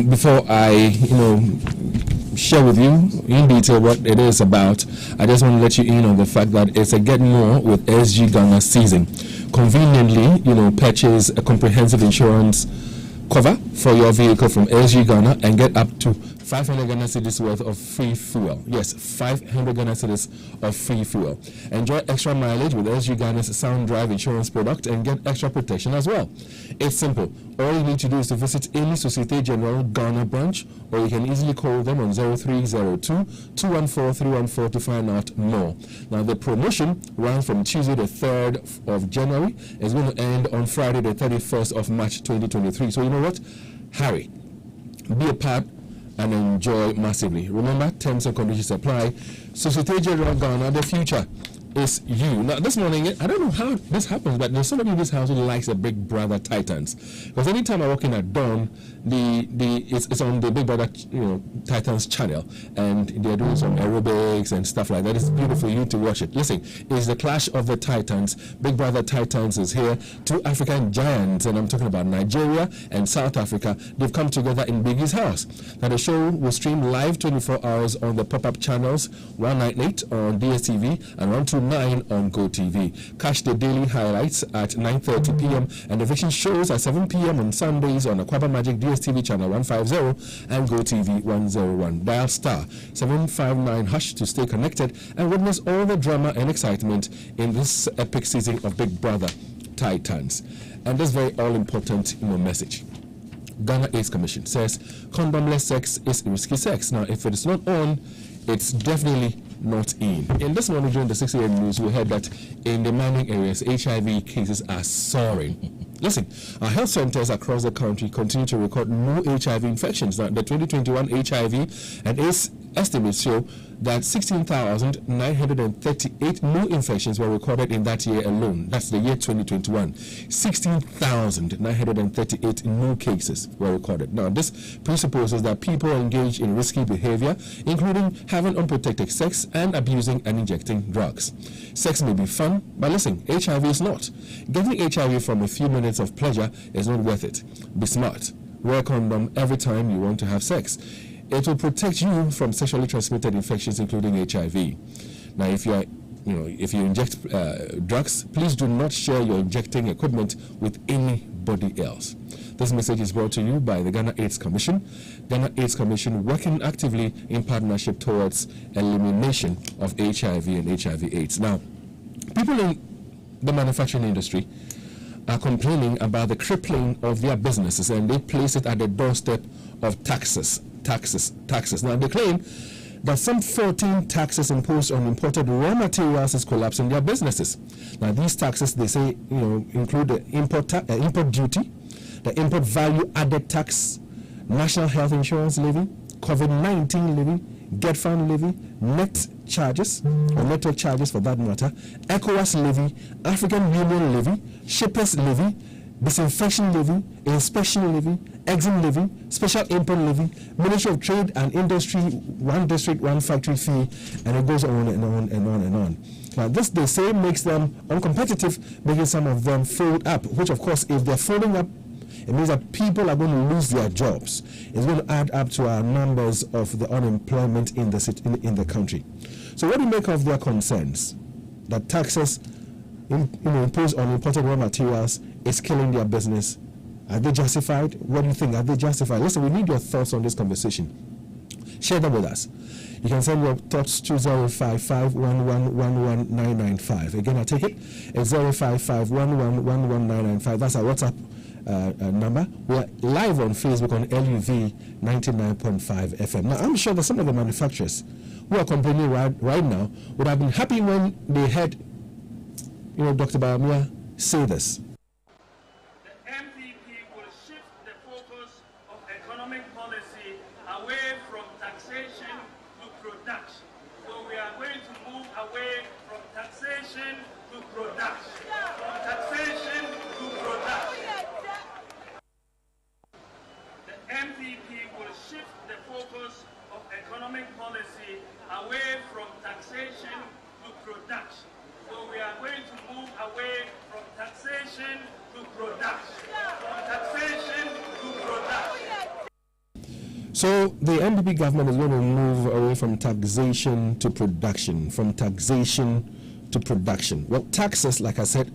Before I, share with you in detail what it is about, I just want to let you in on the fact that it's a Get More with SG Ghana season. Conveniently, purchase a comprehensive insurance cover for your vehicle from SG Ghana and get up to 500 Ghana cedis worth of free fuel. Yes, 500 Ghana cedis of free fuel. Enjoy extra mileage with SG Ghana's Sound Drive insurance product and get extra protection as well. It's simple. All you need to do is to visit any Societe Generale Ghana branch, or you can easily call them on 0302-214-314 to find out more. Now, the promotion runs from Tuesday the 3rd of January. It's going to end on Friday the 31st of March 2023. So you know what? Hurry. Be a part and enjoy massively. Remember, terms and conditions apply. Societe Generale Ghana, the future is you. Now, this morning, I don't know how this happens, but there's somebody in this house who likes the Big Brother Titans. Because anytime I walk in at dawn, it's on the Big Brother Titans channel, and they're doing some aerobics and stuff like that. It's beautiful for you to watch it. Listen, it's the clash of the Titans. Big Brother Titans is here. Two African giants, and I'm talking about Nigeria and South Africa. They've come together in Biggie's house. Now, the show will stream live 24 hours on the pop-up channels, 198 on DSTV and 129 on GoTV. Catch the daily highlights at 9:30 p.m. and the fiction shows at 7 p.m. on Sundays on Aquaba Magic DSTV channel 150 and GoTV 101. Dial star 759# to stay connected and witness all the drama and excitement in this epic season of Big Brother Titans. And this very all-important message. Ghana AIDS Commission says condomless sex is risky sex. Now, if it is not on, it's definitely not in. In this morning during the 6 a.m. news, we heard that in the mining areas, HIV cases are soaring. Listen, our health centers across the country continue to record no HIV infections. Now, the 2021 HIV and AIDS estimates show that 16,938 new infections were recorded in that year alone. That's the year 2021. 16,938 new cases were recorded. Now, this presupposes that people engage in risky behavior, including having unprotected sex and abusing and injecting drugs. Sex may be fun, but listen, HIV is not. Getting HIV from a few minutes of pleasure is not worth it. Be smart. Wear a condom every time you want to have sex. It will protect you from sexually transmitted infections, including HIV. Now, if you inject drugs, please do not share your injecting equipment with anybody else. This message is brought to you by the Ghana AIDS Commission. Ghana AIDS Commission working actively in partnership towards elimination of HIV and HIV/AIDS. Now, people in the manufacturing industry are complaining about the crippling of their businesses, and they place it at the doorstep of taxes. Now, they claim that some 14 taxes imposed on imported raw materials is collapsing their businesses. Now, these taxes, they say, include the import duty, the import value added tax, national health insurance levy, COVID-19 levy, get fund levy, net charges, or network charges for that matter, ECOWAS levy, African Union levy, shippers levy, disinfection levy, inspection levy, exim levy, special import levy, Ministry of Trade and Industry, one district, one factory fee, and it goes on and on and on and on. Now, this, they say, makes them uncompetitive, making some of them fold up, which, of course, if they're folding up, it means that people are going to lose their jobs. It's going to add up to our numbers of the unemployment in the country. So what do you make of their concerns that taxes imposed on imported raw materials is killing their business? Are they justified? What do you think? Are they justified? Listen, we need your thoughts on this conversation. Share them with us. You can send your thoughts to 055-1111-995. Again, I'll take it. It's 055-1111-995. That's our WhatsApp number. We're live on Facebook on LUV 99.5 FM. Now, I'm sure that some of the manufacturers who are complaining right now would have been happy when they heard, Dr. Bahamia say this. The MPP will shift the focus of economic policy away from taxation to production. So we are going to move away from taxation to production. From taxation to production. The MPP will shift the focus of economic policy away from taxation to production. So we are going to move away from taxation to production. From taxation to production. So the NDP government is going to move away from taxation to production, Well, taxes, like I said,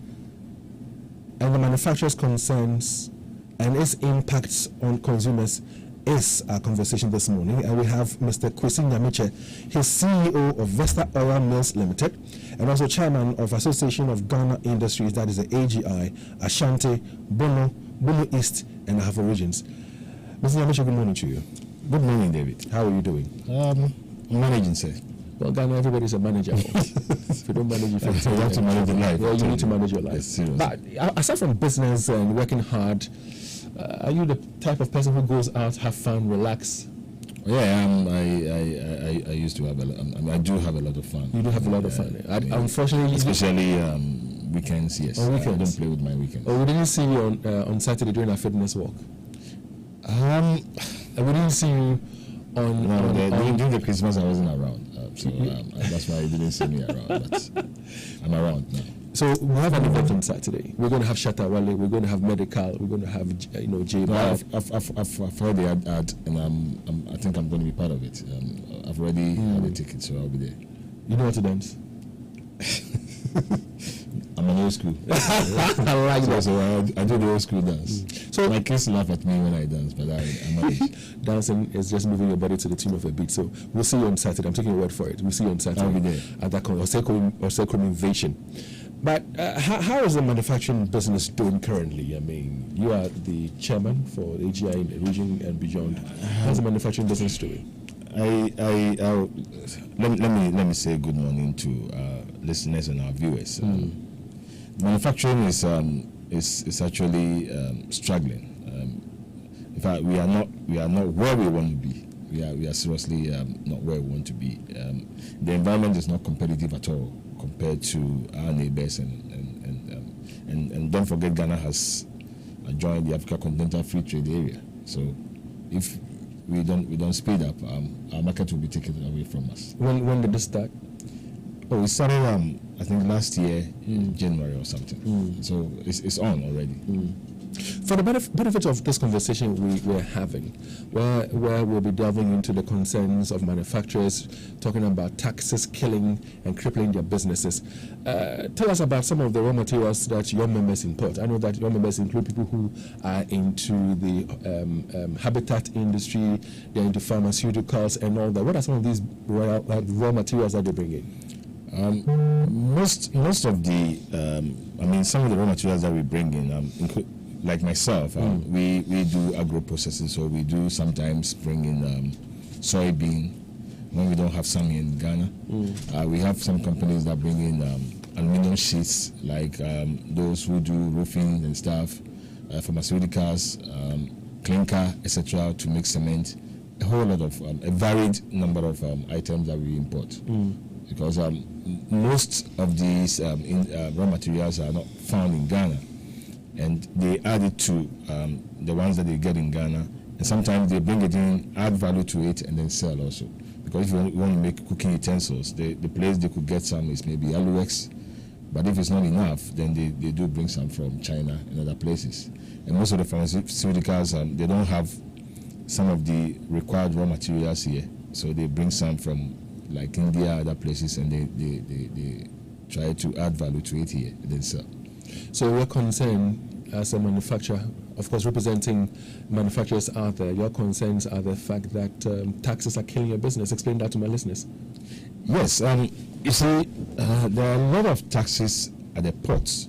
and the manufacturer's concerns and its impacts on consumers is our conversation this morning. And we have Mr. Kwesi Nyamiche, his CEO of Vesta Oil Mills Limited, and also chairman of Association of Ghana Industries, that is the AGI, Ashanti, Bono East, and Ahafo regions. Mr. Nyamiche, good morning to you. Good morning, David. How are you doing? Managing, sir. Well, Ghana, everybody's a manager. If you don't manage, you have to manage your life. Well, you need to manage your life. Yes, seriously. But aside from business and working hard, are you the type of person who goes out, have fun, relax? Yeah, I used to have I do have a lot of fun. You do have a lot of fun. Unfortunately, especially weekends. Yes, weekends. I don't play with my weekends. Oh, we didn't see you on Saturday during our fitness walk. We didn't see you during the Christmas. I wasn't around, so that's why you didn't see me around. But I'm around now. So we have an event on Saturday. We're going to have Shatta Wale. We're going to have medical. We're going to have J. I've heard the ad, and I think I'm going to be part of it. I've already had a ticket, so I'll be there. You know how to dance? I'm an old school. I like that. So I do the old school dance. So my kids laugh at me when I dance, but I manage. Dancing is just moving your body to the tune of a beat. So we'll see you on Saturday. I'm taking your word for it. We'll see you on Saturday. I'll be there at that Oseko Invasion. But how is the manufacturing business doing currently? I mean, you are the chairman for AGI in the region and beyond. How's the manufacturing business doing? Let me say good morning to listeners and our viewers. Manufacturing is actually struggling. In fact, we are not where we want to be. We are seriously not where we want to be. The environment is not competitive at all compared to our neighbors, and don't forget, Ghana has joined the Africa Continental Free Trade Area. So if we don't speed up, our market will be taken away from us. When did this start? Oh, it started I think last year in January or something. So it's on already. For the benefit of this conversation we're having, where we'll be delving into the concerns of manufacturers, talking about taxes killing and crippling their businesses. Tell us about some of the raw materials that your members import. I know that your members include people who are into the habitat industry, they're into pharmaceuticals and all that. What are some of these raw materials that they bring in? Most of the, some of the raw materials that we bring in, like myself, we do agro processing, so we do sometimes bring in soybean when we don't have some in Ghana. We have some companies that bring in aluminum sheets, like those who do roofing and stuff, pharmaceuticals, clinker, etc., to make cement. A whole lot of a varied number of items that we import. Because most of these raw materials are not found in Ghana, and they add it to the ones that they get in Ghana, and sometimes they bring it in, add value to it, and then sell also. Because if you want to make cooking utensils, the place they could get some is maybe Aluex, but if it's not enough, then they do bring some from China and other places. And most of the pharmaceuticals, they don't have some of the required raw materials here, so they bring some from like India, other places, and they try to add value to it here and then sell. So your concern as a manufacturer, of course representing manufacturers out there, your concerns are the fact that taxes are killing your business. Explain that to my listeners. Yes, you see, there are a lot of taxes at the ports,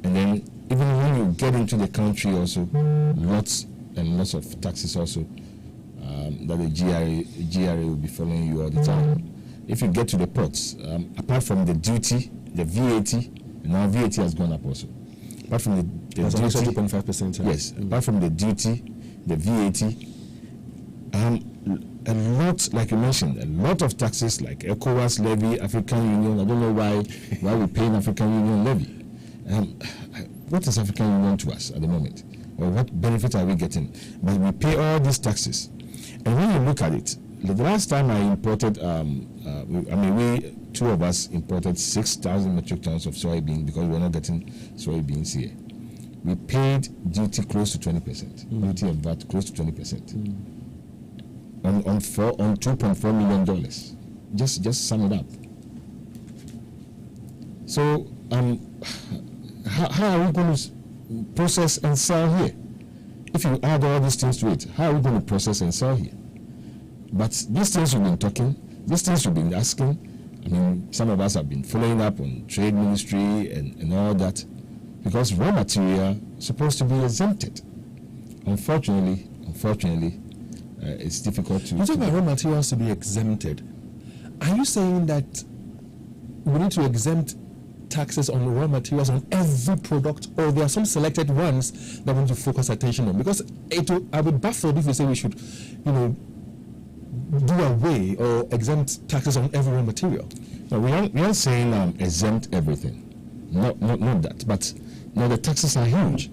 and then even when you get into the country also, lots and lots of taxes also. That the GRA will be following you all the time. If you get to the ports, apart from the duty, the VAT, and now VAT has gone up also. Apart from the duty, 2.5%. yes. Apart from the duty, the VAT, a lot, like you mentioned, a lot of taxes like ECOWAS levy, African Union. I don't know why we pay an African Union levy. What is African Union to us at the moment? Or what benefit are we getting? But we pay all these taxes. And when you look at it, the last time I imported, we two of us imported 6,000 metric tons of soybean because we're not getting soybeans here. We paid duty close to 20%, duty and VAT close to 20%. on $2.4 million. Just sum it up. So how are we going to process and sell here? If you add all these things to it, how are we going to process and sell here? But these things we've been talking, these things we've been asking, I mean, some of us have been following up on Trade Ministry and all that, because raw material is supposed to be exempted. Unfortunately, it's difficult to... You talk about raw materials to be exempted. Are you saying that we need to exempt taxes on raw materials on every product, or there are some selected ones that we need to focus attention on? Because I would be baffled if we say we should, do away or exempt taxes on every raw material. No, we aren't saying exempt everything. Not that. But the taxes are huge.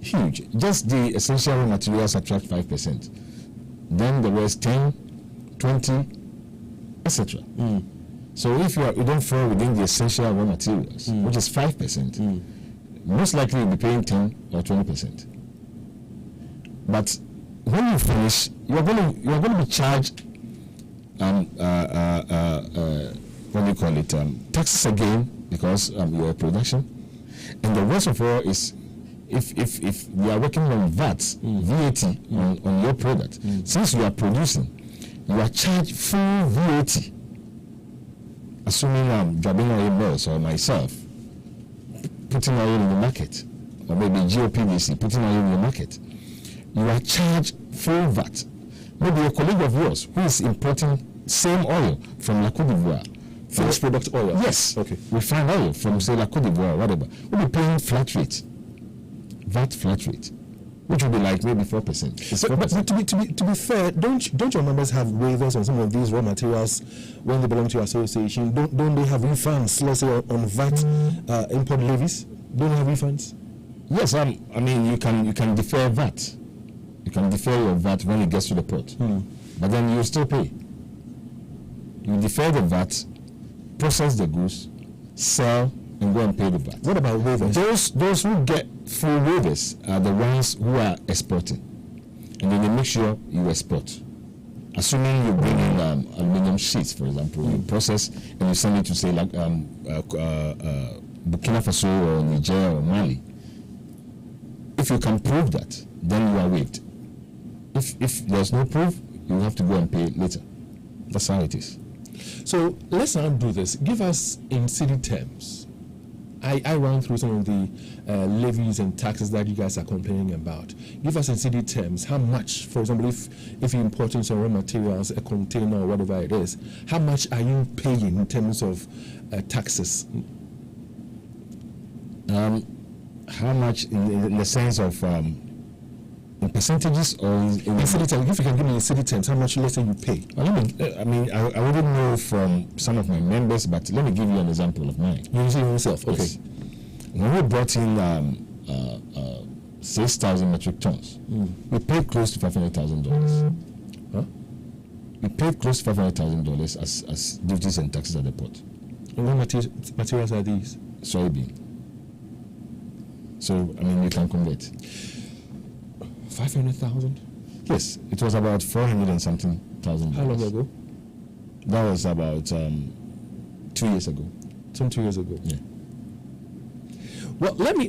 Huge. Just the essential raw materials attract 5%. Then the rest 10, 20, etc. So if you don't fall within the essential raw materials, which is 5%, most likely you'll be paying 10 or 20%. But when you finish, you're going to be charged what do you call it, taxes again, because you're a production. And the worst of all is if you are working on VAT on your product, since you are producing, you are charged full VAT. Assuming Jabin Oil Boss or myself putting oil in the market, or maybe GOPDC putting oil in the market, you are charged full VAT. Maybe a colleague of yours who is importing same oil from La Côte d'Ivoire, finished product oil. Yes. Okay. Refined oil from say La Côte d'Ivoire, whatever. We'll be paying flat rate, VAT flat rate, which will be like maybe 4%. It's 4%. But to be fair, don't your members have waivers on some of these raw materials when they belong to your association? Don't they have refunds, let's say on VAT import levies? Don't they have refunds? Yes, I mean you can defer VAT. You can defer your VAT when it gets to the port, but then you still pay. You defer the VAT, process the goods, sell, and go and pay the VAT. What about waivers? Those who get full waivers are the ones who are exporting, and then they make sure you export. Assuming you bring in aluminum sheets, for example, you process and you send it to say like Burkina Faso or Niger or Mali. If you can prove that, then you are waived. If there's no proof, you have to go and pay later. That's how it is. So let's now do this. Give us in city terms. I ran through some of the levies and taxes that you guys are complaining about. Give us in city terms how much, for example, if you're importing some raw materials, a container or whatever it is, how much are you paying in terms of taxes? How much in the sense of in percentages or in city terms? If you can give me in city terms, how much, let's say, you pay? Well, I wouldn't know from some of my members, but let me give you an example of mine. You see yourself, okay. Yes. When we brought in 6,000 metric tons, we paid close to $500,000. Huh? We paid close to $500,000 as duties and taxes at the port. And what materials are these? Soybean. So, you can convert. 500,000? Yes, it was about 400 and something thousand. How long ago? That was about 2 years ago. Some 2 years ago. Yeah. Well, let me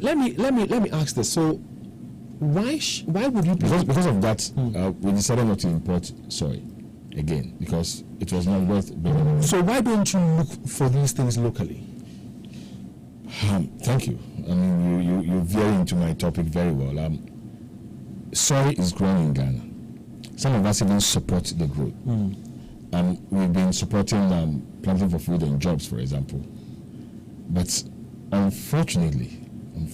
ask this. So, why would you? Because of that, we decided not to import soy again because it was not worth bringing. So why don't you look for these things locally? Thank you. You veer into my topic very well. Soy is grown in Ghana. Some of us even support the growth. We've been supporting planting for food and jobs, for example. But unfortunately, when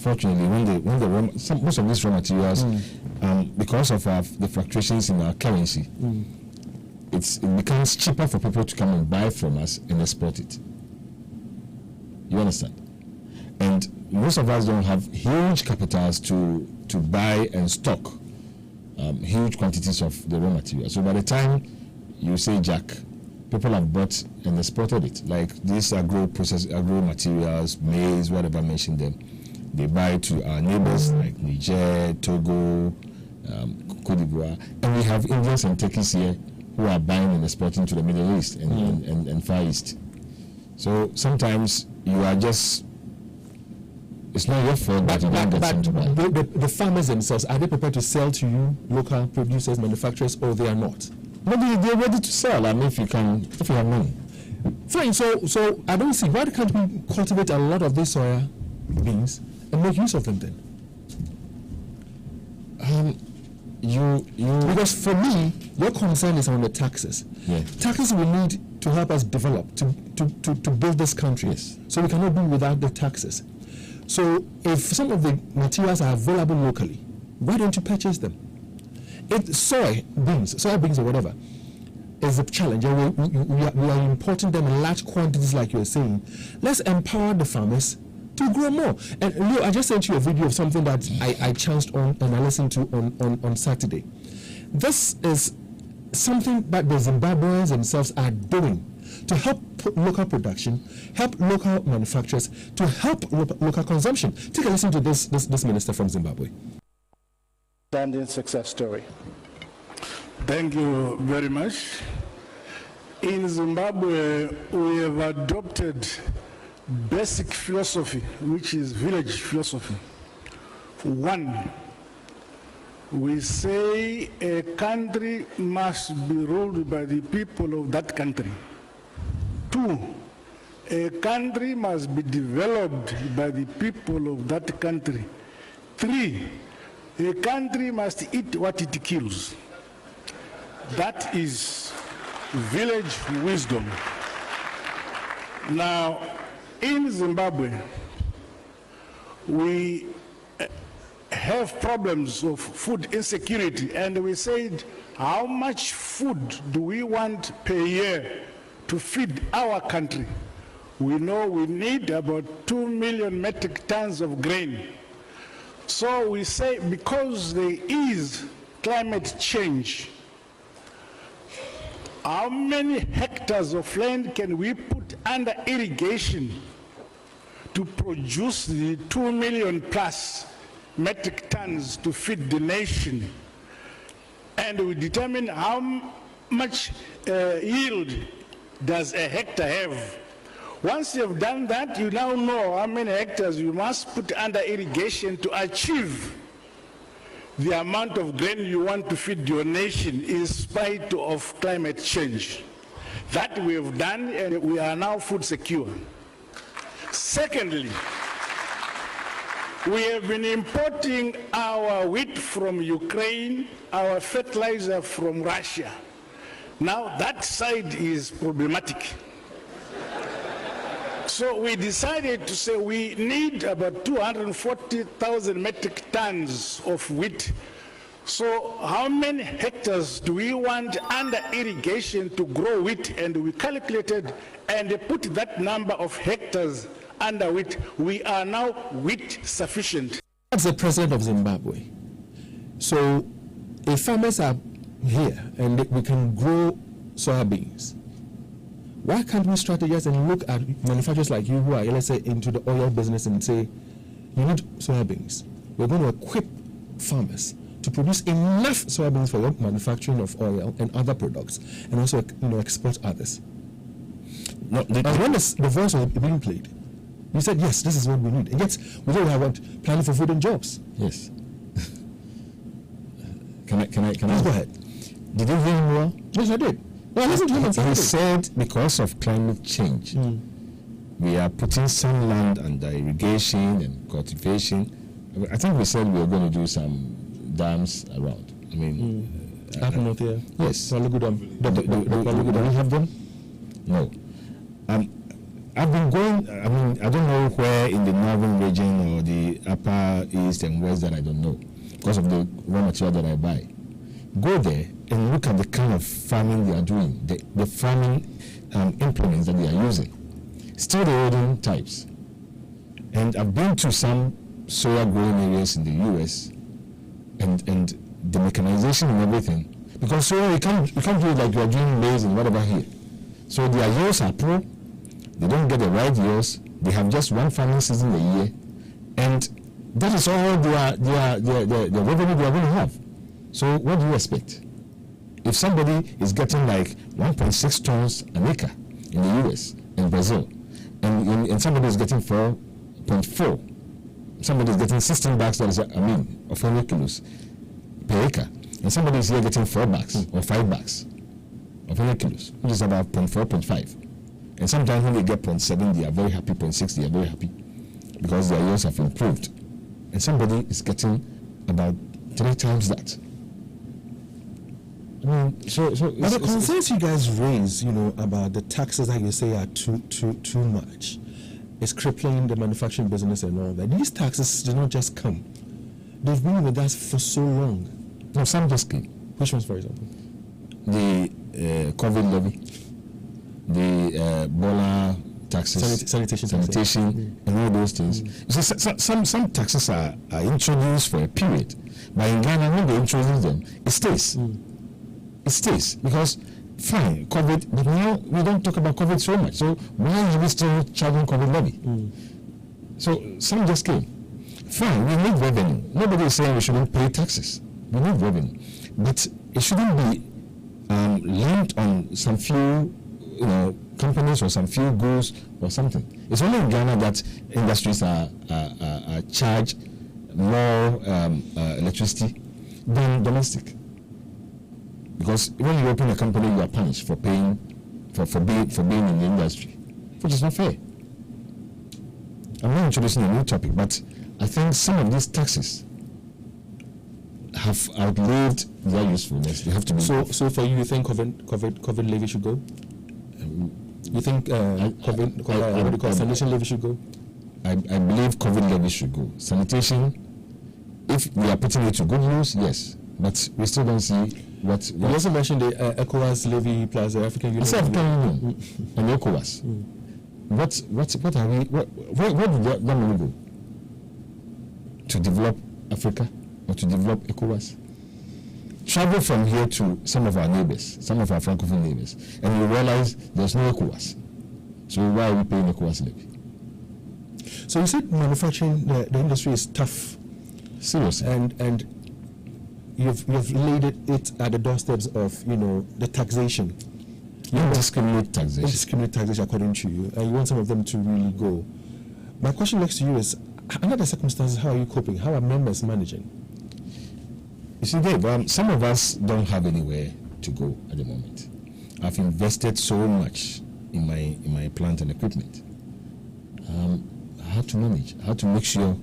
most of these raw materials, because of the fluctuations in our currency, it becomes cheaper for people to come and buy from us and export it. You understand? And most of us don't have huge capitals to buy and stock huge quantities of the raw material. So by the time you say Jack, people have bought and exported it. Like these agro materials, maize, whatever, mention them. They buy to our neighbors like Niger, Togo, Cote Cote d'Ivoire, and we have Indians and Turkeys here who are buying and exporting to the Middle East and Far East. So sometimes you are just, it's not your fault that you don't get something to buy. The farmers themselves, are they prepared to sell to you, local producers, manufacturers, or they are not? Maybe they're ready to sell. I mean, if you have money. Fine. So I don't see, why can't we cultivate a lot of these soya beans and make use of them then? Because for me, your concern is on the taxes. Yeah. Taxes we need to help us develop, to build this country. Yes. So we cannot do without the taxes. So if some of the materials are available locally, why don't you purchase them? Soya beans or whatever, is a challenge. We are importing them in large quantities like you're saying. Let's empower the farmers to grow more. And Leo, I just sent you a video of something that I chanced on and I listened to on Saturday. This is something that the Zimbabweans themselves are doing to help local production, help local manufacturers, to help local consumption. Take a listen to this minister from Zimbabwe. Standing success story. Thank you very much. In Zimbabwe, we have adopted basic philosophy, which is village philosophy. One, we say a country must be ruled by the people of that country. Two, a country must be developed by the people of that country. Three, a country must eat what it kills. That is village wisdom. Now, in Zimbabwe, we have problems of food insecurity, and we said, how much food do we want per year to feed our country? We know we need about 2 million metric tons of grain. So we say, because there is climate change, how many hectares of land can we put under irrigation to produce the 2 million plus metric tons to feed the nation? And we determine how much yield does a hectare have. Once you have done that, you now know how many hectares you must put under irrigation to achieve the amount of grain you want to feed your nation in spite of climate change. That we have done, and we are now food secure. Secondly, we have been importing our wheat from Ukraine, our fertilizer from Russia. Now that side is problematic. So we decided to say we need about 240,000 metric tons of wheat. So how many hectares do we want under irrigation to grow wheat? And we calculated and put that number of hectares under wheat. We are now wheat sufficient. That's the president of Zimbabwe. So if farmers are here and we can grow soya beans, why can't we strategize and look at manufacturers like you who are, let's say, into the oil business and say, you need soya beans. We're going to equip farmers to produce enough soya beans for your manufacturing of oil and other products, and also, export others. Now, when the voice was being played, you said, yes, this is what we need. And yet, we don't have planning for food and jobs. Yes. Can I? Please go ahead. Did you hear him well? Yes, I did. Well, listen to him. He said because of climate change, we are putting some land under irrigation and cultivation. I think we said we were going to do some dams around. I mean, up north here. Yes. Do we have them? No. I've been going. I mean, I don't know where in the northern region or the upper east and west that I don't know because of the raw material that I buy. Go there and look at the kind of farming they are doing, the farming implements that they are using. Still the olden types. And I've been to some soya growing areas in the US and the mechanization and everything. Because soya, you can't do it like you are doing maize and whatever here. So their yields are poor, they don't get the right yields, they have just one farming season a year, and that is all the revenue they are going to have. So what do you expect? If somebody is getting like 1.6 tons an acre in the US and Brazil, and somebody is getting 4.4, somebody is getting 16 bags, of 100 kilos per acre, and somebody is here getting 4 bags or 5 bags of 100 kilos, which is about 0.4, 0.5. And sometimes when they get 0.7, they are very happy, 0.6, they are very happy because their yields have improved. And somebody is getting about 3 times that. But the concerns you guys raise, about the taxes that you say are too much, is crippling the manufacturing business and all that. These taxes did not just come; they've been with us for so long. No, some just came. Which ones, for example? The COVID levy, the Bola taxes, sanitation, and all those things. You see, some taxes are introduced for a period, but in Ghana, when they introduce them, it stays. It stays because, fine, COVID, but now we don't talk about COVID so much. So why are we still charging COVID levy? So some just came. Fine, we need revenue. Nobody is saying we shouldn't pay taxes. We need revenue, but it shouldn't be linked on some few, companies or some few goods or something. It's only in Ghana that industries are charged more electricity than domestic. Because when you open a company, you are punished for paying for being in the industry, which is not fair. I'm not introducing a new topic, but I think some of these taxes have outlived their usefulness. They have to be. So for you think COVID levy should go? You think sanitation levy should go? I believe COVID levy should go. Sanitation, if we are putting it to good use, yes, but we still don't see. You also mentioned the ECOWAS levy plus the African Union. It's African Union and ECOWAS. What are we? Where did that money go? To develop Africa or to develop ECOWAS? Travel from here to some of our neighbors, some of our francophone neighbors, and you realize there's no ECOWAS. So why are we paying ECOWAS levy? So you said manufacturing, the industry is tough. Seriously. And you've laid it at the doorsteps of the taxation. Indiscriminate taxation. Indiscriminate taxation, according to you, and you want some of them to really go. My question next to you is: under the circumstances, how are you coping? How are members managing? You see, Dave, some of us don't have anywhere to go at the moment. I've invested so much in my plant and equipment. I have to manage. I have to make sure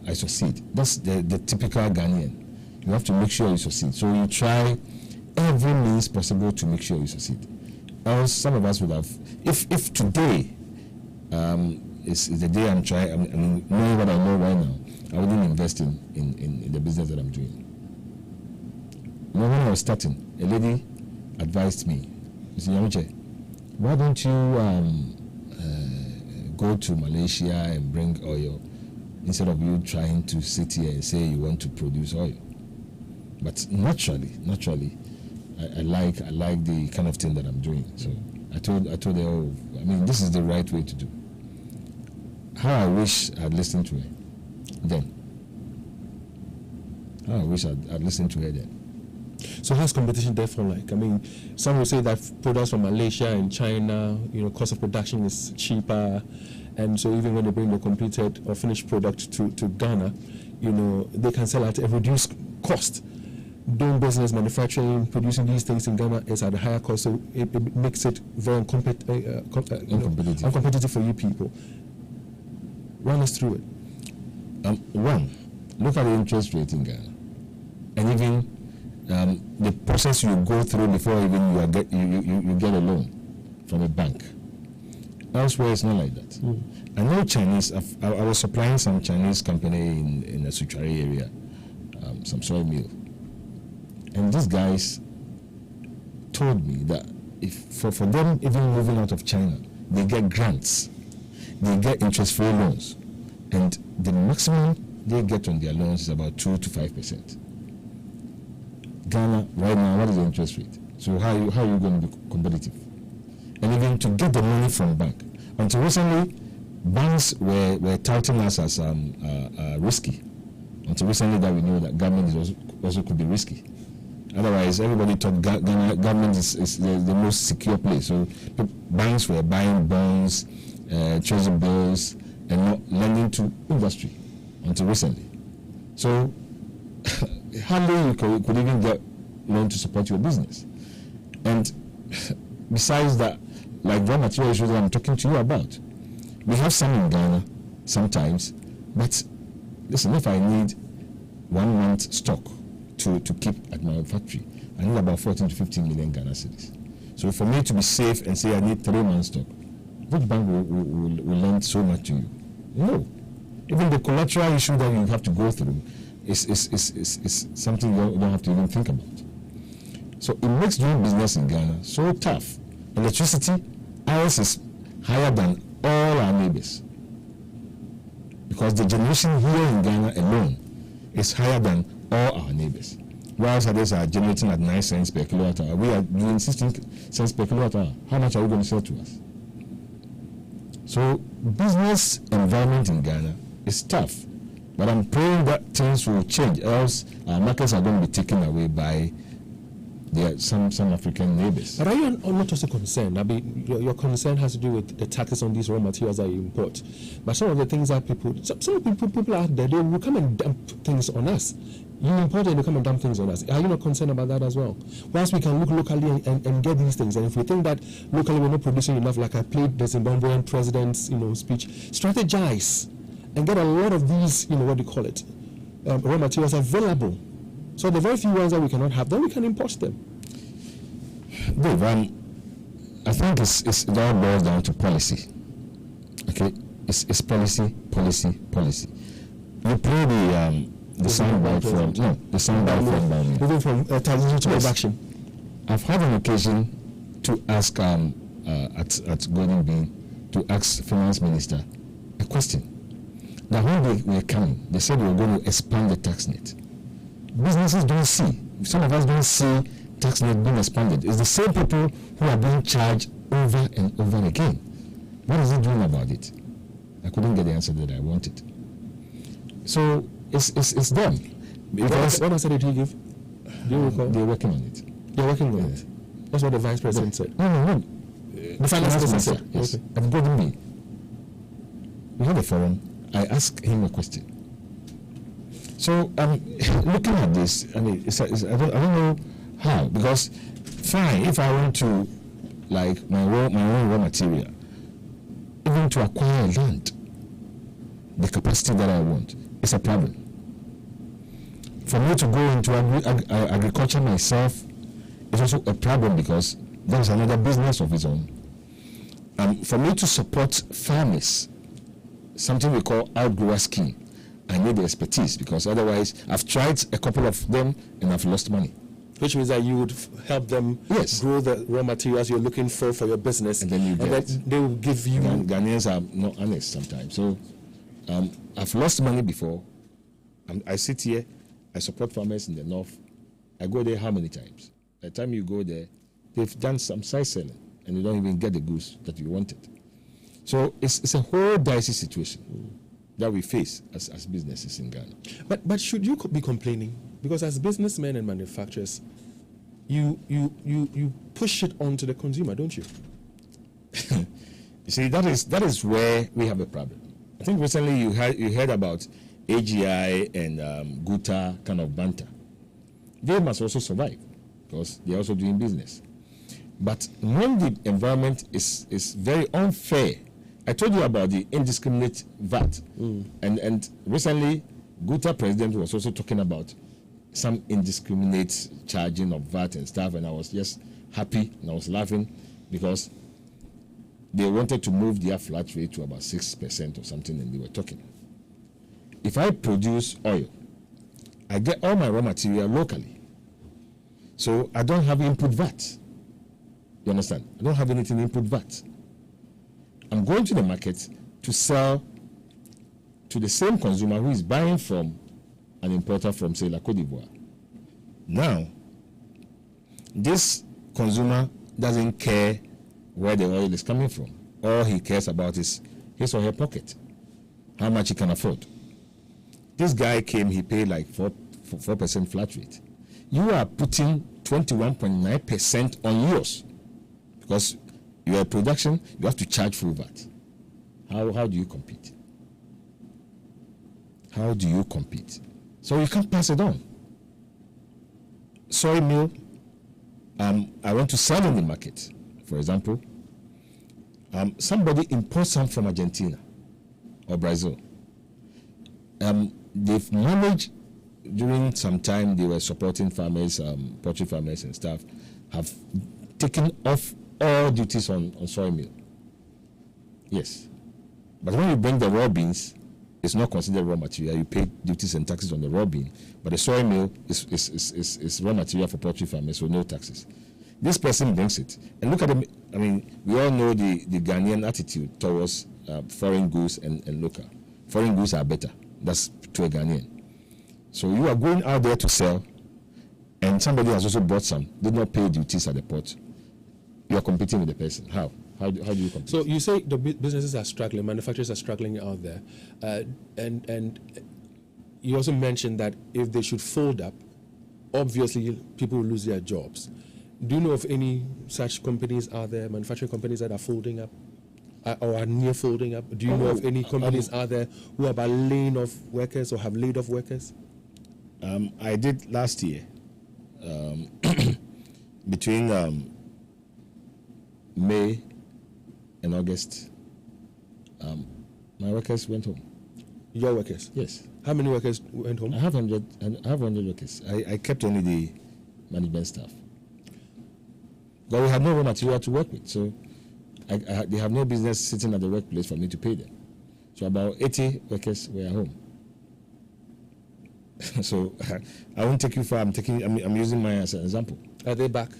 I succeed. That's the typical Ghanaian. You have to make sure you succeed. So you try every means possible to make sure you succeed. Else, some of us would have. If today is the day I'm trying, knowing what I know right now, I wouldn't invest in the business that I'm doing. When I was starting, a lady advised me, Mr. Yamuche, why don't you go to Malaysia and bring oil instead of you trying to sit here and say you want to produce oil? But naturally, I like the kind of thing that I'm doing. So I told her, this is the right way to do. How I wish I'd listened to her then. How I wish I'd listened to her then. So how's competition therefore like? Some will say that products from Malaysia and China, cost of production is cheaper, and so even when they bring the completed or finished product to Ghana, they can sell at a reduced cost. Doing business, manufacturing, producing these things in Ghana is at a higher cost, so it makes it very uncompetitive for you people. Run us through it. One, look at the interest rate in Ghana, and even the process you go through before even you get a loan from a bank. Elsewhere, it's not like that. I know Chinese. I was supplying some Chinese company in the Suchari area, some soy meal. And these guys told me that if for them even moving out of China, they get grants, they get interest-free loans, and the maximum they get on their loans is about 2 to 5%. Ghana right now, what is the interest rate? So how are you going to be competitive? And even to get the money from bank. Until recently, banks were touting us as risky. Until recently, that we know that government is also also could be risky. Otherwise, everybody thought government is the most secure place. So banks were buying bonds, treasury bills, and not lending to industry until recently. So hardly you could even get loan to support your business. And besides that, like raw material issues that I'm talking to you about, we have some in Ghana sometimes, but listen, if I need 1 month stock to keep at my factory, I need about 14 to 15 million Ghana cedis. So for me to be safe and say I need 3 months stock, which bank will lend so much to you? No. Even the collateral issue that you have to go through is something you don't have to even think about. So it makes doing business in Ghana so tough. Electricity, ours is higher than all our neighbors, because the generation here in Ghana alone is higher than all our neighbors. Whilst others are generating at 9 cents per kilowatt hour, we are doing 16 cents per kilowatt hour. How much are you going to sell to us? So business environment in Ghana is tough, but I'm praying that things will change, else our markets are going to be taken away by some African neighbors. But are you not also concerned? I mean, your concern has to do with the taxes on these raw materials that you import. But some of the things that people out there, they will come and dump things on us. You import and they come and dump things on us. Are you not concerned about that as well? Whilst we can look locally and get these things, and if we think that locally we're not producing enough, like I played the Zimbabwean president's speech, strategize and get a lot of these, raw materials available. So the very few ones that we cannot have, then we can import them. Dave, I think it all boils down to policy. Okay, it's policy. You play the soundbite from moving from transition to production. I've had an occasion to ask at Golden Bean to ask Finance Minister a question. Now when they were coming, they said they were going to expand the tax net. Businesses don't see. Some of us don't see tax net being expanded. It's the same people who are being charged over and over again. What is he doing about it? I couldn't get the answer that I wanted. So it's them. What answer did he give? Do you recall? They're working on it. They're working on it. That's what the vice president said. No. The finance minister said. Yes. Okay. At Golden Bean, we had a forum. I asked him a question. So looking at this, I mean, I don't know how, because fine, if I want to, like my own raw material, even to acquire land, the capacity that I want, is a problem. For me to go into agriculture myself is also a problem, because there's another business of its own. For me to support farmers, something we call outgrower scheme, I need the expertise, because otherwise I've tried a couple of them and I've lost money. Which means that you would help them grow the raw materials you're looking for your business, and then they will give you. Ghanaians are not honest sometimes. So I've lost money before. I sit here, I support farmers in the north. I go there how many times? By the time you go there, they've done some side selling and you don't even get the goods that you wanted. So it's a whole dicey situation that we face as businesses in Ghana. But should you be complaining? Because as businessmen and manufacturers, you push it onto the consumer, don't you? You see, that is where we have a problem. I think recently you heard about AGI and Gutta kind of banter. They must also survive because they're also doing business. But when the environment is very unfair, I told you about the indiscriminate VAT, and recently Gutta president was also talking about some indiscriminate charging of VAT and stuff, and I was just happy and I was laughing because they wanted to move their flat rate to about 6% or something, and they were talking. If I produce oil, I get all my raw material locally, so I don't have input VAT. You understand? I don't have anything input VAT. I'm going to the market to sell to the same consumer who is buying from an importer from, say, Cote d'Ivoire. Now, this consumer doesn't care where the oil is coming from. All he cares about is his or her pocket, how much he can afford. This guy came, he paid like 4% flat rate. You are putting 21.9% on yours because you are production. You have to charge full VAT. How do you compete? How do you compete? So you can't pass it on. Soy meal, I want to sell in the market. For example, somebody imports some from Argentina or Brazil. They've managed during some time, they were supporting farmers, poultry farmers and stuff, have taken off all duties on soy meal. Yes. But when you bring the raw beans, it's not considered raw material. You pay duties and taxes on the raw bean, but the soy meal is raw material for poultry farmers, so no taxes. This person brings it. And look at them. I mean, we all know the Ghanaian attitude towards foreign goods and local. Foreign goods are better. That's to a Ghanaian. So you are going out there to sell, and somebody has also bought some, did not pay duties at the port. You are competing with the person. How? How do you compete? So you say the businesses are struggling, manufacturers are struggling out there, and you also mentioned that if they should fold up, obviously people will lose their jobs. Do you know of any such companies out there, manufacturing companies that are folding up or are near folding up? Do you know of any companies out there who are about laying off workers or have laid off workers? I did last year. Between May and August, my workers went home. Your workers? Yes. How many workers went home? I have 100 workers. I kept only the management staff. But we had no raw material to work with, so they have no business sitting at the workplace for me to pay them. So about 80 workers were at home. So I won't take you far. I'm using mine as an example. Are they back?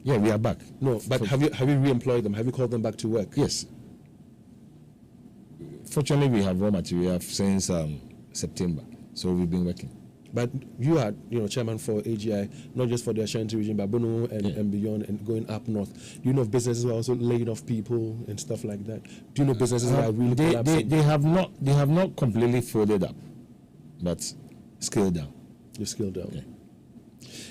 Yeah, we are back. No, but have you re-employed them? Have you called them back to work? Yes. Fortunately, we have raw material since September, so we've been working. But you are, chairman for AGI, not just for the Ashanti region, but Bono and beyond, and going up north. Do you know of businesses who are also laying off people and stuff like that? Do you know businesses that are really collapsing? They have not completely folded up, but scaled down. You scaled down. Yeah.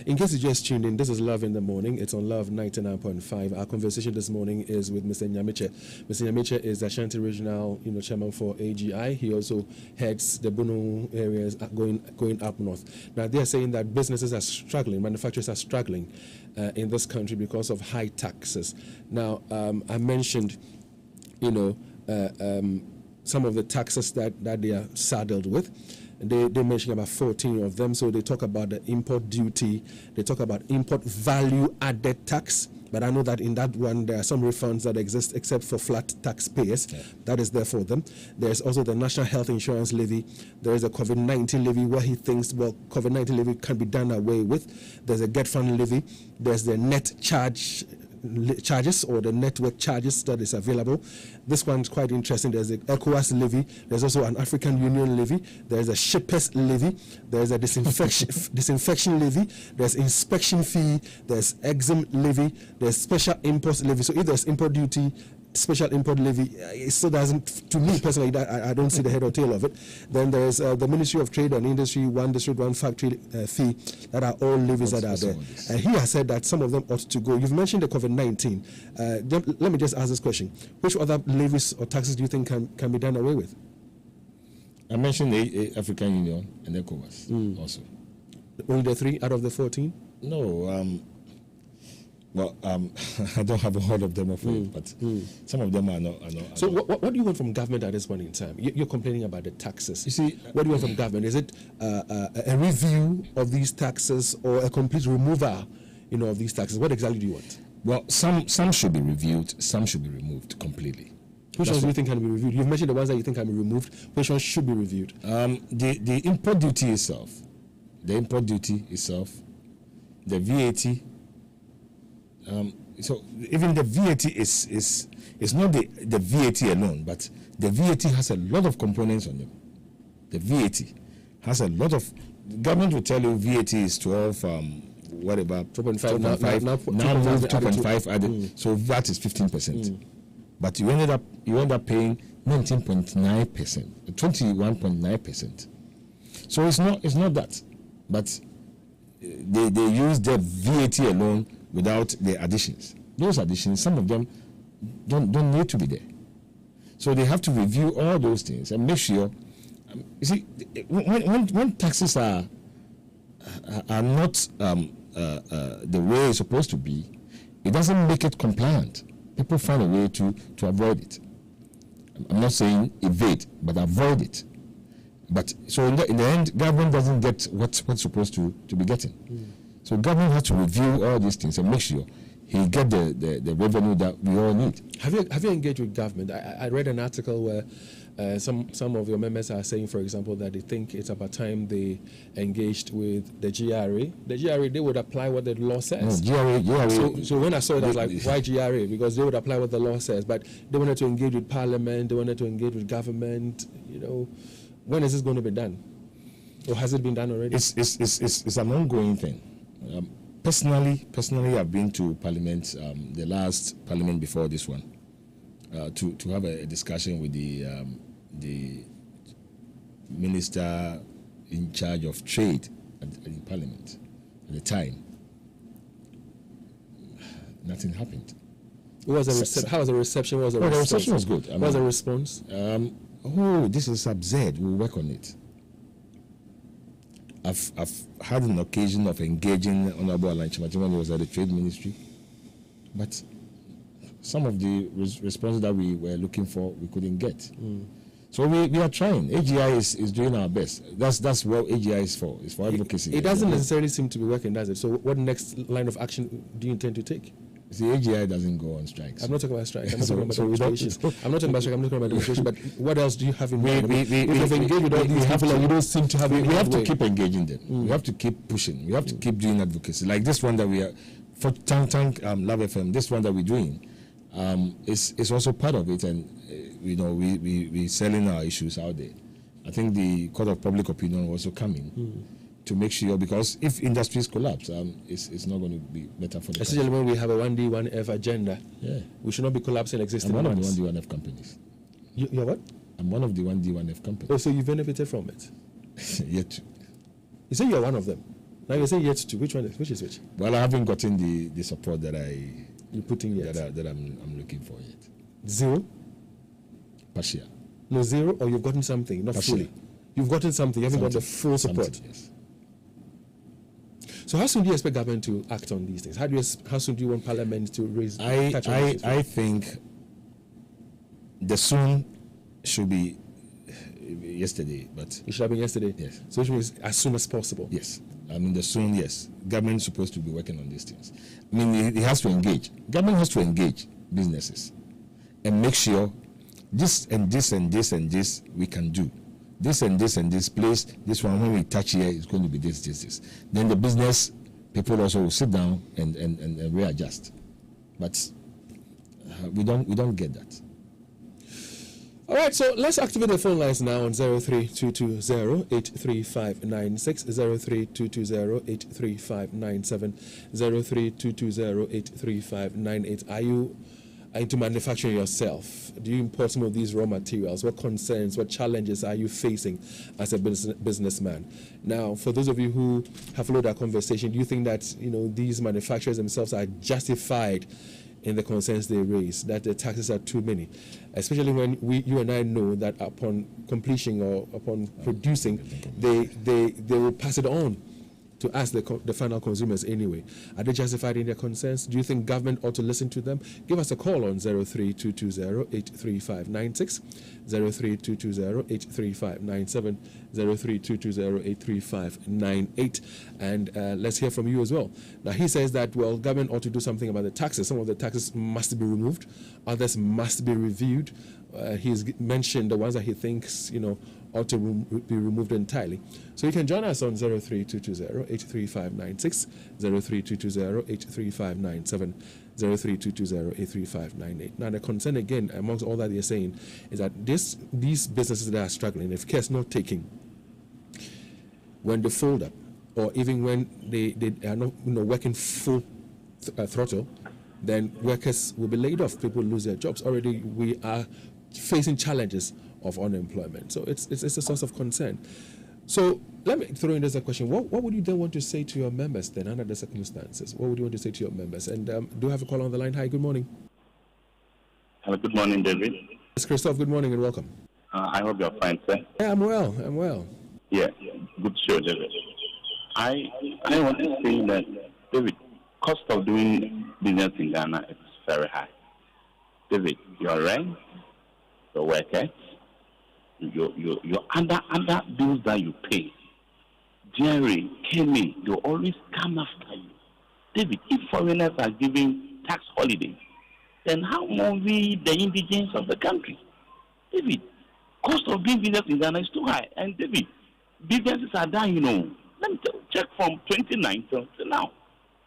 In case you just tuned in, this is Love in the Morning. It's on Love 99.5. Our conversation this morning is with Mr. Nyamiche. Mr. Nyamiche is the Ashanti Regional, chairman for AGI. He also heads the Bono areas going up north. Now, they are saying that businesses are struggling, manufacturers are struggling in this country because of high taxes. Now, I mentioned, some of the taxes that they are saddled with. They mention about 14 of them. So they talk about the import duty. They talk about import value added tax. But I know that in that one, there are some refunds that exist except for flat taxpayers. Yeah. That is there for them. There's also the National Health Insurance Levy. There is a COVID-19 levy where he thinks, COVID-19 levy can be done away with. There's a Get Fund levy. There's the net charges or the network charges that is available. This one's quite interesting. There's the ECOWAS levy. There's also an African Union levy. There's a shippers levy. There's a disinfection levy. There's inspection fee. There's exempt levy. There's special import levy. So if there's import duty, special import levy, it still doesn't, to me personally, I don't see the head or tail of it. Then there's the Ministry of Trade and Industry, one district, one factory fee, that are all levies that are there. And he has said that some of them ought to go. You've mentioned the COVID-19. Let me just ask this question. Which other levies or taxes do you think can be done away with? I mentioned the African Union and ECOWAS also. Only the 3 out of the 14? No, I don't have a whole of them afraid, but some of them are not. So what do you want from government at this point in time? You're complaining about the taxes. You see, what do you want from government? Is it a review of these taxes or a complete removal, of these taxes? What exactly do you want? Well, some should be reviewed, some should be removed completely. Which ones do you think can be reviewed? You've mentioned the ones that you think can be removed. Which ones should be reviewed? The import duty itself, the VAT. So even the VAT is not the VAT alone, but the VAT has a lot of components on them. The VAT has a lot of. The government will tell you VAT is 12, whatever, 2.5. Now move 2.5 added. So VAT is 15%. But you end up paying 19.9%, 21.9%. So it's not that. but they use the VAT alone without the additions. Those additions, some of them don't need to be there. So they have to review all those things and make sure. You see, when taxes are not the way it's supposed to be, it doesn't make it compliant. People find a way to avoid it. I'm not saying evade, but avoid it. But so in the end, government doesn't get what's supposed to be getting. So government has to review all these things and make sure he get the revenue that we all need. Have you engaged with government? I read an article where some of your members are saying, for example, that they think it's about time they engaged with the GRA. The GRA, they would apply what the law says. No, GRA. So when I saw it, I was like, why GRA? Because they would apply what the law says. But they wanted to engage with Parliament. They wanted to engage with government. You know, when is this going to be done? Or has it been done already? It's an ongoing thing. Personally, I've been to Parliament, the last Parliament before this one, to have a discussion with the minister in charge of trade in Parliament at the time. Nothing happened. How was the reception? The reception was good. What was the response? This is absurd. We'll work on it. I've had an occasion of engaging Honorable Alan Chimati when he was at the Trade Ministry, but some of the responses that we were looking for, we couldn't get. So we are trying. AGI is doing our best. That's what AGI is for. It's for advocacy. It doesn't necessarily seem to be working, does it? So what next line of action do you intend to take? See, AGI doesn't go on strikes. I'm not talking about strikes. I'm not talking about demonstrations. I'm not talking about strikes. I'm not talking about demonstrations. But what else do you have in mind? We've engaged with all these people, and you don't seem to have. We have to keep engaging them. We have to keep pushing. We have to keep doing advocacy. Like this one that we are for Tank Love FM. This one that we're doing is also part of it, and we selling our issues out there. I think the court of public opinion will also come in. To make sure, because if industries collapse, it's not going to be better for the country. Especially when we have a 1D, 1F agenda. Yeah. We should not be collapsing existing ones. I'm one of the 1D, 1F companies. You're what? I'm one of the 1D, 1F companies. Oh, so you benefited from it? Yet to. You say you're one of them. Now you say yet to. Which one is which? Well, I haven't gotten the support that you're putting yet. That I'm looking for yet. Zero? Partial. No, zero, or you've gotten something, not partial. Fully. You've gotten something, you haven't got the full support. Yes. So how soon do you expect government to act on these things? How soon do you want Parliament to raise? I think the soon should be yesterday, but it should have been yesterday. Yes. So which means as soon as possible. Yes. I mean the soon. Yes. Government is supposed to be working on these things. I mean it has to engage. Government has to engage businesses and make sure this and this and this and this we can do. This and this and this place, this one when we touch here is going to be this. Then the business people also will sit down and readjust. But we don't get that. All right, so let's activate the phone lines now on 03220-83596, 03220-83597, 03220-83598. Are you into manufacturing yourself? Do you import some of these raw materials? What concerns, what challenges are you facing as a businessman? Now, for those of you who have followed our conversation, do you think that these manufacturers themselves are justified in the concerns they raise, that the taxes are too many, especially when you and I know that upon completion or upon producing, they will pass it on to us, the final consumers anyway. Are they justified in their concerns? Do you think government ought to listen to them? Give us a call on 03220-83596, 03220-83597, 03220-83598, and let's hear from you as well. Now he says that, well, government ought to do something about the taxes. Some of the taxes must be removed, others must be reviewed. He's mentioned the ones that he thinks, ought to be removed entirely. So you can join us on 03220-83596, 03220-83597, 03220-83598. Now the concern again, amongst all that they're saying, is that these businesses that are struggling, if care is not taken, when they fold up, or even when they are not working full throttle, then workers will be laid off. People lose their jobs. Already we are facing challenges of unemployment. So it's a source of concern. So let me throw in this a question. What would you then want to say to your members then under the circumstances? What would you want to say to your members? And do you have a call on the line? Hi, good morning. Hello, good morning, David. It's Christoph. Good morning and welcome. I hope you're fine, sir. Yeah, I'm well. Yeah, good show, David. I want to say that, David, cost of doing business in Ghana is very high. David, your rent, your workers, your other bills that you pay, Jerry, Kenny, they always come after you. David, if foreigners are giving tax holidays, then how more we, the indigents of the country? David, cost of doing business in Ghana is too high. And David, businesses are dying, Let me check from 2019 to now.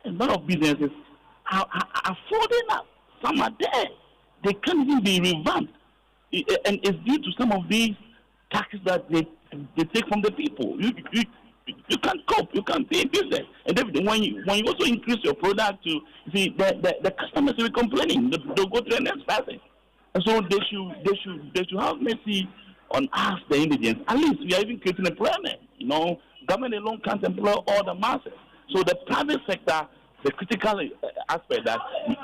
A lot of businesses are folding up. Some are there. They can't even be revamped. And it's due to some of these taxes that they take from the people. You can't cope. You can't pay business. And David, when you also increase your product to see the customers will be complaining. They'll go to the next person. And so they should have mercy on us, the indigents. At least we are even creating employment. Government alone can't employ all the masses. So the private sector, the critical aspect that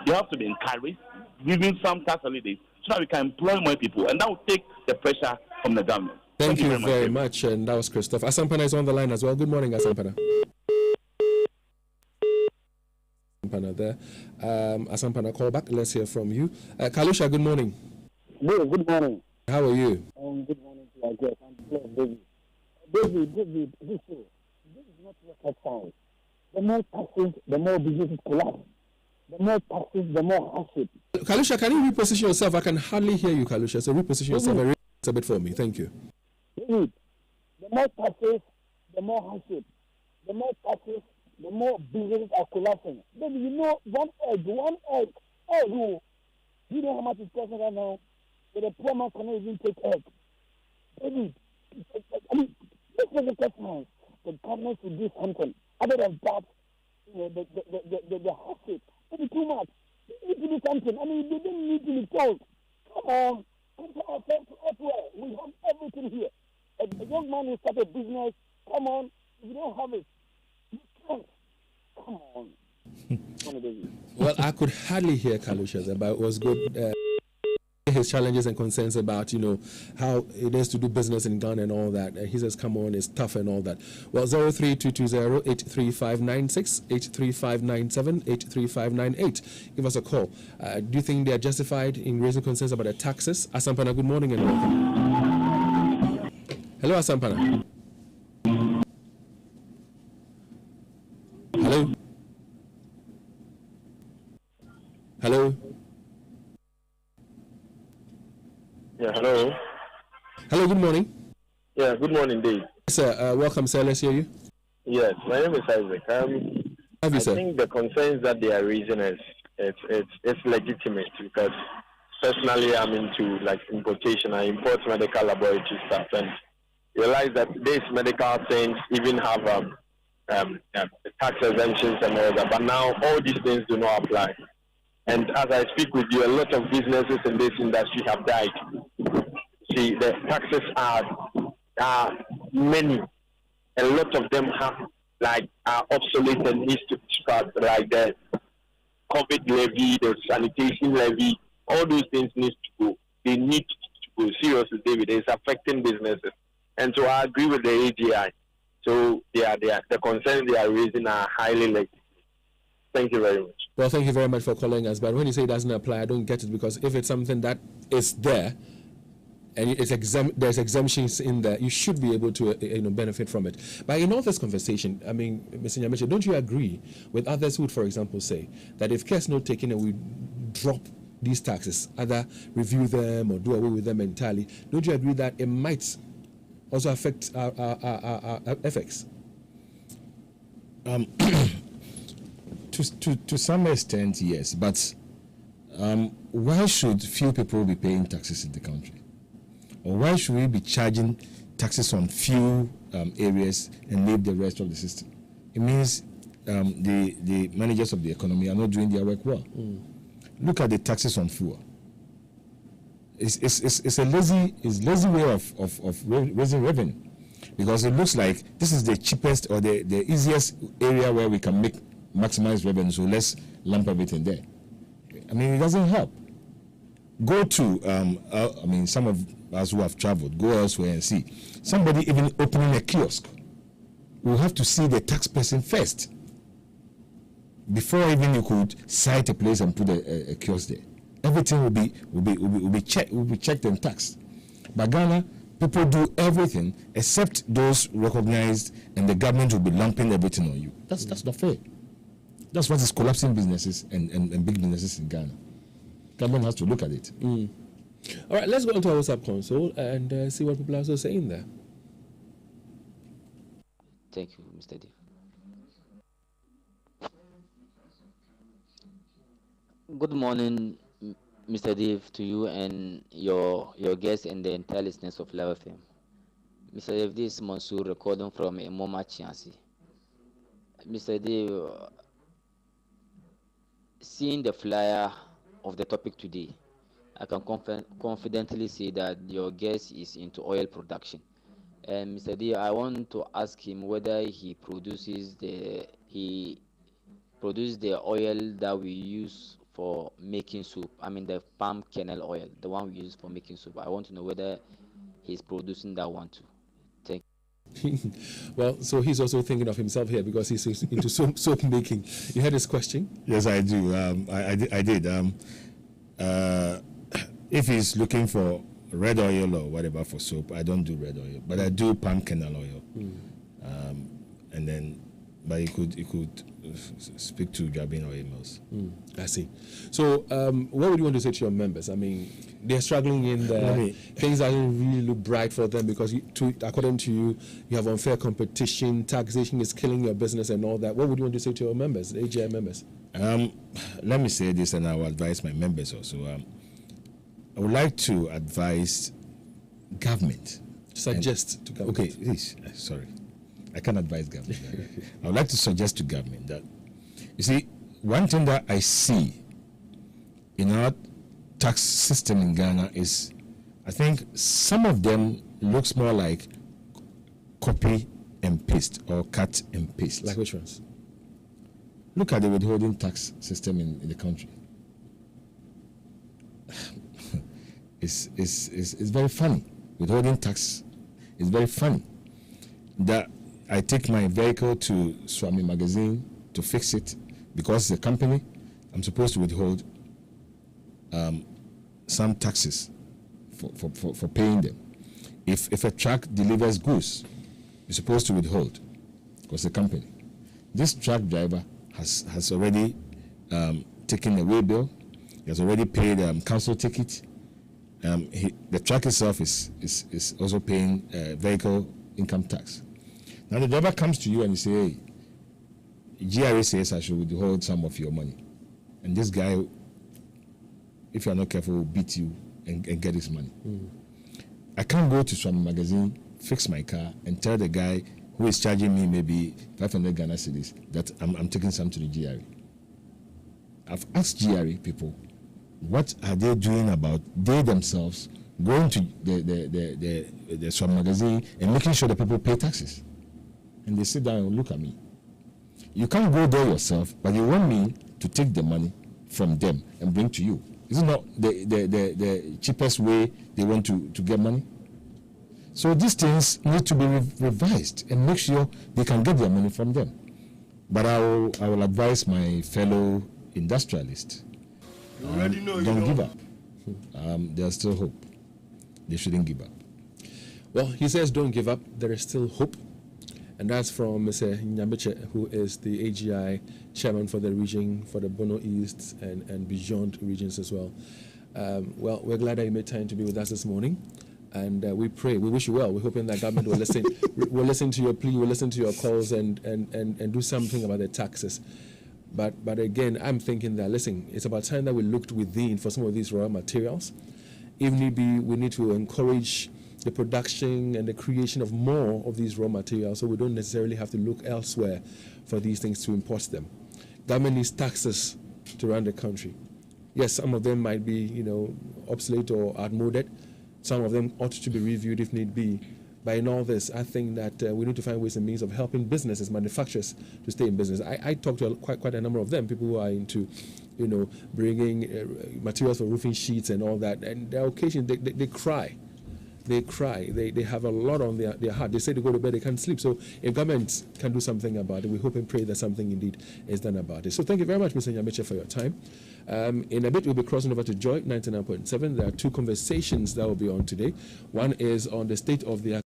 they have to be encouraged, giving some tax holidays so that we can employ more people, and that will take the pressure from the government. Thank you very much. And that was Christoph. Asampana is on the line as well. Good morning, Asampana. Asampana there. Asampana, call back. Let's hear from you. Kalusha, good morning. Good morning. How are you? Good morning to our guest. I'm David. David, this is not rocket science. The more taxes, the more businesses collapse. The more taxes, the more hardship. Kalusha, can you reposition yourself? I can hardly hear you, Kalusha. So reposition yourself a bit for me. Thank you. David, the more taxes, the more hardship. The more taxes, the more businesses are collapsing. David, one egg. Oh, you know how much it's costing right now? But the poor man cannot even take egg. David, this is a question. The government should do something. Other than that, the hardship. It's too much. They need to do something. They didn't need to be told. Come on. We have everything here. A young man who started a business, come on. If you don't have it, you can't. Come on. Well, I could hardly hear Kalusha there, but it was good. His challenges and concerns about, how it is to do business in Ghana and all that. He says, come on, it's tough and all that. Well, 03220-83596, 83597, 83598. Give us a call. Do you think they are justified in raising concerns about the taxes? Asampana, good morning and welcome. Hello, Asampana. Hello? Hello? Yeah, hello. Hello, good morning. Yeah, good morning, Dave. Sir, welcome, sir. Let's hear you. Yes, my name is Isaac. I think the concerns that they are raising it's legitimate because personally I'm into importation. I import medical laboratory stuff and realize that these medical things even have tax exemptions and all that. But now all these things do not apply. And as I speak with you, a lot of businesses in this industry have died. See, the taxes are many. A lot of them are obsolete and needs to be scrapped, like the COVID levy, the sanitation levy. All those things need to go. They need to go. Seriously, David, it's affecting businesses. And so I agree with the AGI. So the concerns they are raising are highly legitimate. Thank you very much. Well, thank you very much for calling us. But when you say it doesn't apply, I don't get it, because if it's something that is there and there's exemptions in there, you should be able to benefit from it. But in all this conversation, Mr. Nyamache, don't you agree with others who would, for example, say that if care is not taken and we drop these taxes, either review them or do away with them entirely, don't you agree that it might also affect our FX? To some extent, yes, but why should few people be paying taxes in the country? Or why should we be charging taxes on few areas and leave the rest of the system? It means the managers of the economy are not doing their work well. Look at the taxes on fuel. It's a lazy way of raising revenue. because it looks like this is the cheapest or the easiest area where we can maximize revenue, so let's lump everything there. I mean, it doesn't help. Go to, some of us who have traveled, go elsewhere and see. Somebody even opening a kiosk will have to see the tax person first before even you could cite a place and put a kiosk there. Everything will be checked and taxed. But Ghana, people do everything except those recognized, and the government will be lumping everything on you. That's not fair. That's what is collapsing businesses and big businesses in Ghana. Government has to look at it. All right, let's go on to our WhatsApp console and see what people are also saying there. Thank you, Mr. Dave. Good morning, Mr. Dave, to you and your guests and the entire listeners of Love FM. Mr. Dave, this is Mansour recording from Moma Chiansi. Mr. Dave, seeing the flyer of the topic today, I can confidently say that your guest is into oil production. And Mr. D, I want to ask him whether he produces the oil that we use for making soup. I mean the palm kernel oil, the one we use for making soup. I want to know whether he's producing that one too. Thank you. Well, so he's also thinking of himself here because he's into soap making. You heard his question? Yes, I do. I did. If he's looking for red oil or whatever for soap, I don't do red oil, but I do palm kernel oil. But he could speak to Jabin oil mills. I see. So, what would you want to say to your members? I mean, they're struggling in there. Things doesn't really look bright for them because, according to you, you have unfair competition, taxation is killing your business and all that. What would you want to say to your members, the AGI members? Let me say this, and I will advise my members also. I would like to advise government. Suggest to government. Okay, please. Sorry. I can't advise government. I would like to suggest to government that, you see, one thing that I see in our tax system in Ghana is, I think some of them looks more like copy and paste or cut and paste. Like which ones? Look at the withholding tax system in the country. It's very funny. Withholding tax is very funny. That I take my vehicle to Swami Magazine to fix it because it's a company. I'm supposed to withhold some taxes for paying them. If a truck delivers goods, you're supposed to withhold because it's a company. This truck driver has already taken a way bill. He has already paid council ticket. The truck itself is also paying vehicle income tax. Now the driver comes to you and you say, hey, GRA says I should withhold some of your money. And this guy, if you're not careful, will beat you and get his money. I can't go to Swami Magazine, fix my car, and tell the guy who is charging me maybe 500 Ghana cedis that I'm taking some to the GRA. I've asked GRA people, what are they doing about they themselves going to the Swami Magazine and making sure that people pay taxes? And they sit down and look at me. You can't go there yourself, but you want me to take the money from them and bring to you. Is it not the cheapest way they want to get money? So these things need to be revised and make sure they can get their money from them. But I will advise my fellow industrialists, don't give up. There's still hope. They shouldn't give up. Well, he says don't give up. There is still hope. And that's from Mr. Nyambeche, who is the AGI chairman for the region, for the Bono East and beyond regions as well. Well, we're glad that you made time to be with us this morning. And we pray, we wish you well. We're hoping that government will listen to your plea, will listen to your calls and do something about the taxes. But again, I'm thinking that, listen, it's about time that we looked within for some of these raw materials. If need be, we need to encourage the production and the creation of more of these raw materials so we don't necessarily have to look elsewhere for these things to import them. Government needs taxes to run the country. Yes, some of them might be, obsolete or outmoded. Some of them ought to be reviewed if need be. But in all this, I think that we need to find ways and means of helping businesses, manufacturers, to stay in business. I talked to quite a number of them, people who are into, bringing materials for roofing sheets and all that. And there are occasions they cry. They cry. They have a lot on their heart. They say they go to bed, they can't sleep. So if government can do something about it, we hope and pray that something indeed is done about it. So thank you very much, Mr. Nyamiche, for your time. In a bit, we'll be crossing over to Joy 99.7. There are two conversations that will be on today. One is on the state of the